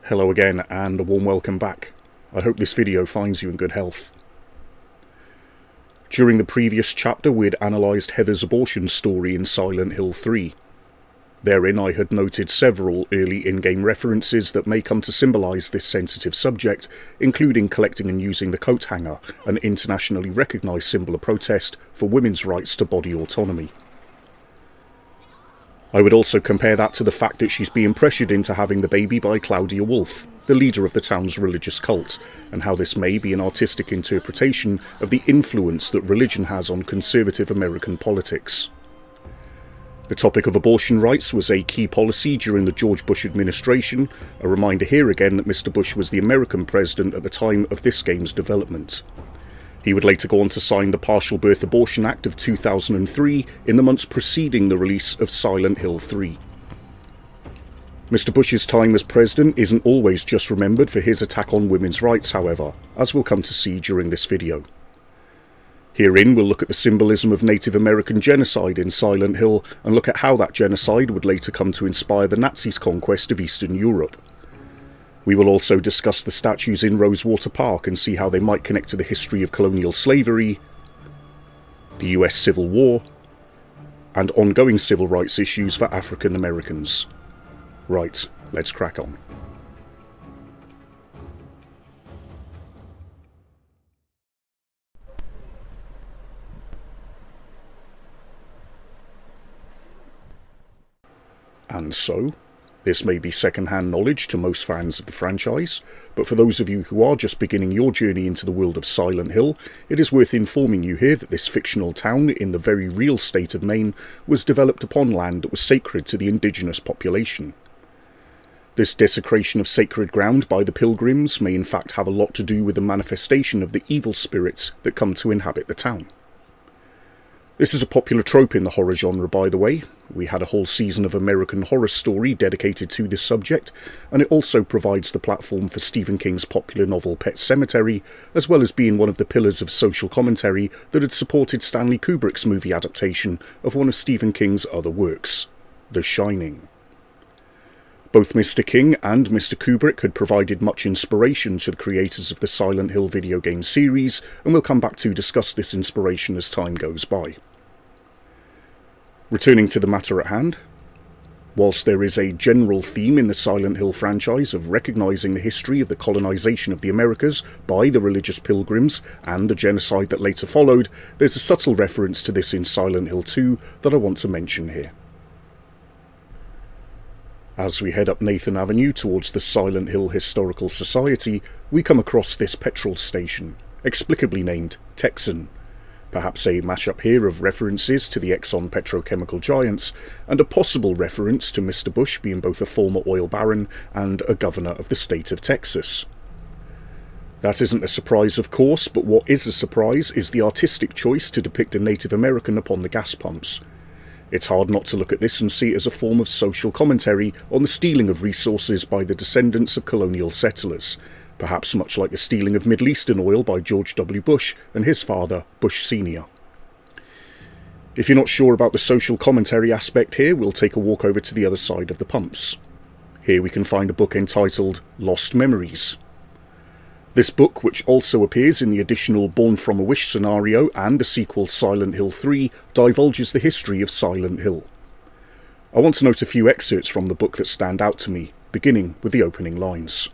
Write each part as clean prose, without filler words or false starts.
Hello again and a warm welcome back. I hope this video finds you in good health. During the previous chapter we had analysed Heather's abortion story in Silent Hill 3. Therein I had noted several early in-game references that may come to symbolise this sensitive subject, including collecting and using the coat hanger, an internationally recognised symbol of protest for women's rights to body autonomy. I would also compare that to the fact that she's being pressured into having the baby by Claudia Wolf, the leader of the town's religious cult, and how this may be an artistic interpretation of the influence that religion has on conservative American politics. The topic of abortion rights was a key policy during the George Bush administration, a reminder here again that Mr. Bush was the American president at the time of this game's development. He would later go on to sign the Partial Birth Abortion Act of 2003 in the months preceding the release of Silent Hill 3. Mr. Bush's time as president isn't always just remembered for his attack on women's rights, however, as we'll come to see during this video. Herein we'll look at the symbolism of Native American genocide in Silent Hill and look at how that genocide would later come to inspire the Nazis' conquest of Eastern Europe. We will also discuss the statues in Rosewater Park and see how they might connect to the history of colonial slavery, the US Civil War, and ongoing civil rights issues for African Americans. Right, let's crack on. And so, this may be second-hand knowledge to most fans of the franchise, but for those of you who are just beginning your journey into the world of Silent Hill, it is worth informing you here that this fictional town in the very real state of Maine was developed upon land that was sacred to the indigenous population. This desecration of sacred ground by the pilgrims may in fact have a lot to do with the manifestation of the evil spirits that come to inhabit the town. This is a popular trope in the horror genre, by the way. We had a whole season of American Horror Story dedicated to this subject, and it also provides the platform for Stephen King's popular novel Pet Sematary, as well as being one of the pillars of social commentary that had supported Stanley Kubrick's movie adaptation of one of Stephen King's other works, The Shining. Both Mr. King and Mr. Kubrick had provided much inspiration to the creators of the Silent Hill video game series, and we'll come back to discuss this inspiration as time goes by. Returning to the matter at hand, whilst there is a general theme in the Silent Hill franchise of recognising the history of the colonisation of the Americas by the religious pilgrims and the genocide that later followed, there's a subtle reference to this in Silent Hill 2 that I want to mention here. As we head up Nathan Avenue towards the Silent Hill Historical Society, we come across this petrol station, explicably named Texan. Perhaps a mashup here of references to the Exxon petrochemical giants, and a possible reference to Mr. Bush being both a former oil baron and a governor of the state of Texas. That isn't a surprise, of course, but what is a surprise is the artistic choice to depict a Native American upon the gas pumps. It's hard not to look at this and see it as a form of social commentary on the stealing of resources by the descendants of colonial settlers, perhaps much like the stealing of Middle Eastern oil by George W. Bush and his father, Bush Sr. If you're not sure about the social commentary aspect here, we'll take a walk over to the other side of the pumps. Here we can find a book entitled Lost Memories. This book, which also appears in the additional Born from a Wish scenario and the sequel Silent Hill 3, divulges the history of Silent Hill. I want to note a few excerpts from the book that stand out to me, beginning with the opening lines.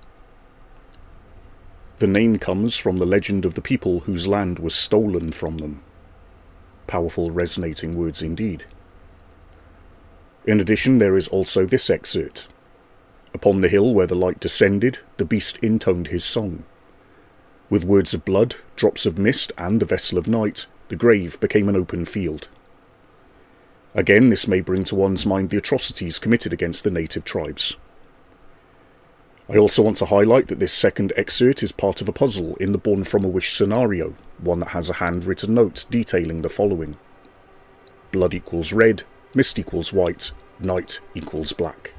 The name comes from the legend of the people whose land was stolen from them. Powerful, resonating words indeed. In addition, there is also this excerpt. Upon the hill where the light descended, the beast intoned his song. With words of blood, drops of mist, and the vessel of night, the grave became an open field. Again, this may bring to one's mind the atrocities committed against the native tribes. I also want to highlight that this second excerpt is part of a puzzle in the Born from a Wish scenario, one that has a handwritten note detailing the following. Blood equals red, mist equals white, night equals black.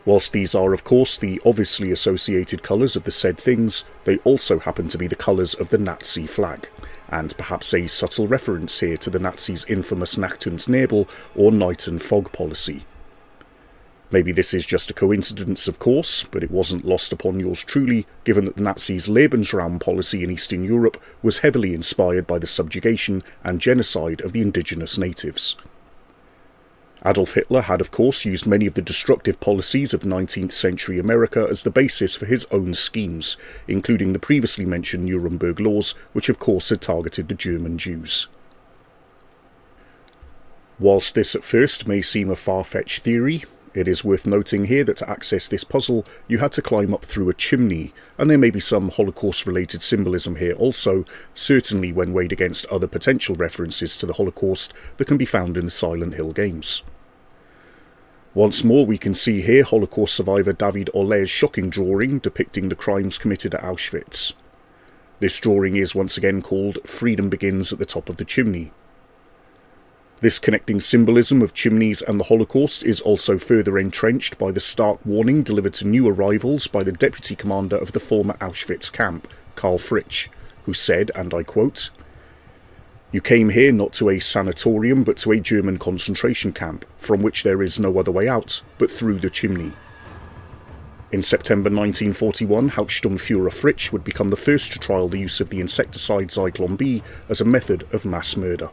Whilst these are of course the obviously associated colours of the said things, they also happen to be the colours of the Nazi flag, and perhaps a subtle reference here to the Nazis' infamous Nacht und Nebel or night and fog policy. Maybe this is just a coincidence, of course, but it wasn't lost upon yours truly, given that the Nazis' Lebensraum policy in Eastern Europe was heavily inspired by the subjugation and genocide of the indigenous natives. Adolf Hitler had, of course, used many of the destructive policies of 19th century America as the basis for his own schemes, including the previously mentioned Nuremberg laws, which of course had targeted the German Jews. Whilst this at first may seem a far-fetched theory, it is worth noting here that to access this puzzle you had to climb up through a chimney, and there may be some Holocaust-related symbolism here also, certainly when weighed against other potential references to the Holocaust that can be found in the Silent Hill games. Once more we can see here Holocaust survivor David Oller's shocking drawing depicting the crimes committed at Auschwitz. This drawing is once again called "Freedom Begins at the Top of the Chimney." This connecting symbolism of chimneys and the Holocaust is also further entrenched by the stark warning delivered to new arrivals by the deputy commander of the former Auschwitz camp, Karl Fritsch, who said, and I quote, "You came here not to a sanatorium but to a German concentration camp, from which there is no other way out but through the chimney." In September 1941, Hauptsturmführer Fritsch would become the first to trial the use of the insecticide Zyklon B as a method of mass murder.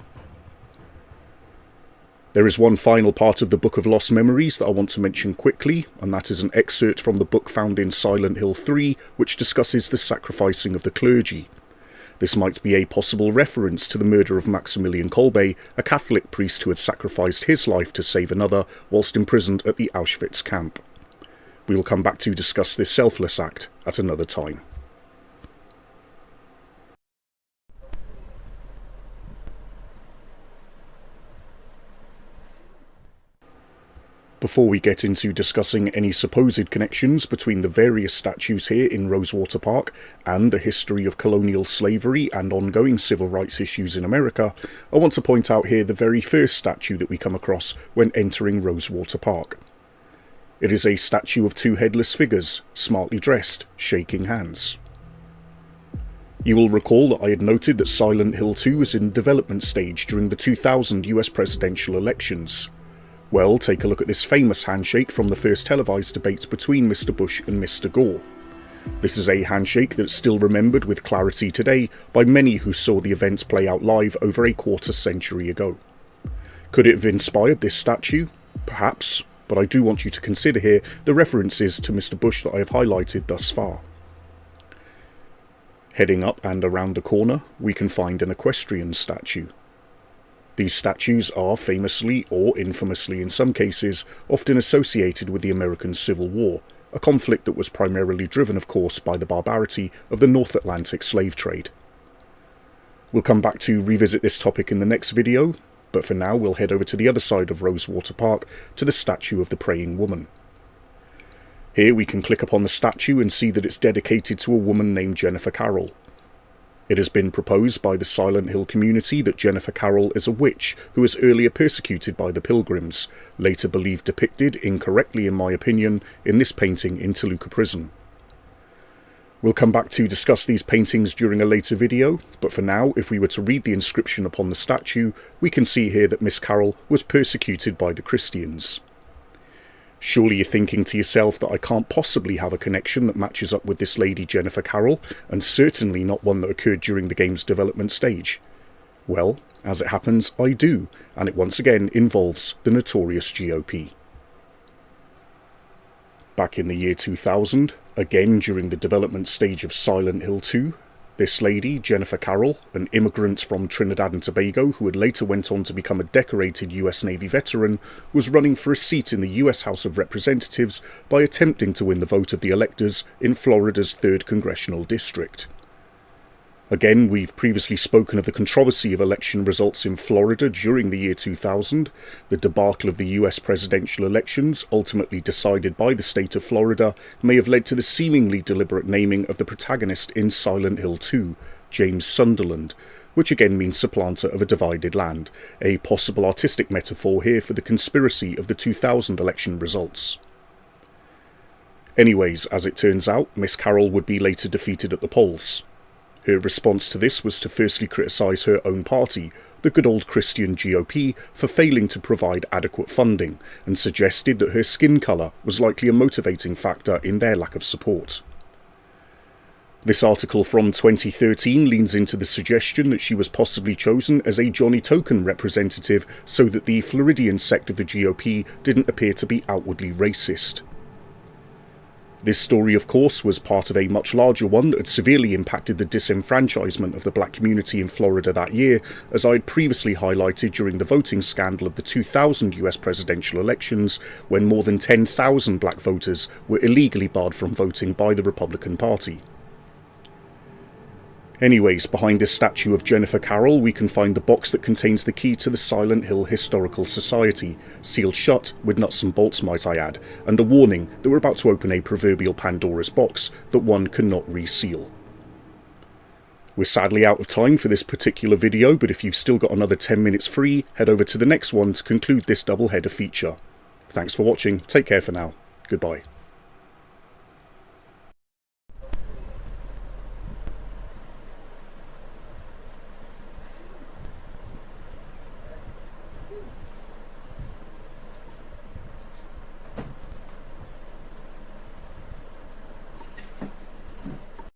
There is one final part of the Book of Lost Memories that I want to mention quickly, and that is an excerpt from the book found in Silent Hill 3, which discusses the sacrificing of the clergy. This might be a possible reference to the murder of Maximilian Kolbe, a Catholic priest who had sacrificed his life to save another whilst imprisoned at the Auschwitz camp. We will come back to discuss this selfless act at another time. Before we get into discussing any supposed connections between the various statues here in Rosewater Park and the history of colonial slavery and ongoing civil rights issues in America, I want to point out here the very first statue that we come across when entering Rosewater Park. It is a statue of two headless figures, smartly dressed, shaking hands. You will recall that I had noted that Silent Hill 2 was in development stage during the 2000 US presidential elections. Well, take a look at this famous handshake from the first televised debate between Mr. Bush and Mr. Gore. This is a handshake that's still remembered with clarity today by many who saw the events play out live over a quarter century ago. Could it have inspired this statue? Perhaps, but I do want you to consider here the references to Mr. Bush that I have highlighted thus far. Heading up and around the corner, we can find an equestrian statue. These statues are famously, or infamously in some cases, often associated with the American Civil War, a conflict that was primarily driven, of course, by the barbarity of the North Atlantic slave trade. We'll come back to revisit this topic in the next video, but for now we'll head over to the other side of Rosewater Park to the statue of the Praying Woman. Here we can click upon the statue and see that it's dedicated to a woman named Jennifer Carroll. It has been proposed by the Silent Hill community that Jennifer Carroll is a witch who was earlier persecuted by the Pilgrims, later believed depicted, incorrectly in my opinion, in this painting in Toluca Prison. We'll come back to discuss these paintings during a later video, but for now, if we were to read the inscription upon the statue, we can see here that Miss Carroll was persecuted by the Christians. Surely you're thinking to yourself that I can't possibly have a connection that matches up with this lady Jennifer Carroll, and certainly not one that occurred during the game's development stage. Well, as it happens, I do, and it once again involves the notorious GOP. Back in the year 2000, again during the development stage of Silent Hill 2, this lady, Jennifer Carroll, an immigrant from Trinidad and Tobago who had later went on to become a decorated US Navy veteran, was running for a seat in the US House of Representatives by attempting to win the vote of the electors in Florida's 3rd Congressional District. Again, we've previously spoken of the controversy of election results in Florida during the year 2000, the debacle of the US presidential elections, ultimately decided by the state of Florida, may have led to the seemingly deliberate naming of the protagonist in Silent Hill 2, James Sunderland, which again means supplanter of a divided land, a possible artistic metaphor here for the conspiracy of the 2000 election results. Anyways, as it turns out, Miss Carroll would be later defeated at the polls. Her response to this was to firstly criticise her own party, the good old Christian GOP, for failing to provide adequate funding, and suggested that her skin colour was likely a motivating factor in their lack of support. This article from 2013 leans into the suggestion that she was possibly chosen as a Johnny Token representative so that the Floridian sect of the GOP didn't appear to be outwardly racist. This story, of course, was part of a much larger one that had severely impacted the disenfranchisement of the black community in Florida that year, as I had previously highlighted during the voting scandal of the 2000 US presidential elections, when more than 10,000 black voters were illegally barred from voting by the Republican Party. Anyways, behind this statue of Jennifer Carroll, we can find the box that contains the key to the Silent Hill Historical Society, sealed shut, with nuts and bolts might I add, and a warning that we're about to open a proverbial Pandora's box that one cannot reseal. We're sadly out of time for this particular video, but if you've still got another 10 minutes free, head over to the next one to conclude this double-header feature. Thanks for watching, take care for now, goodbye.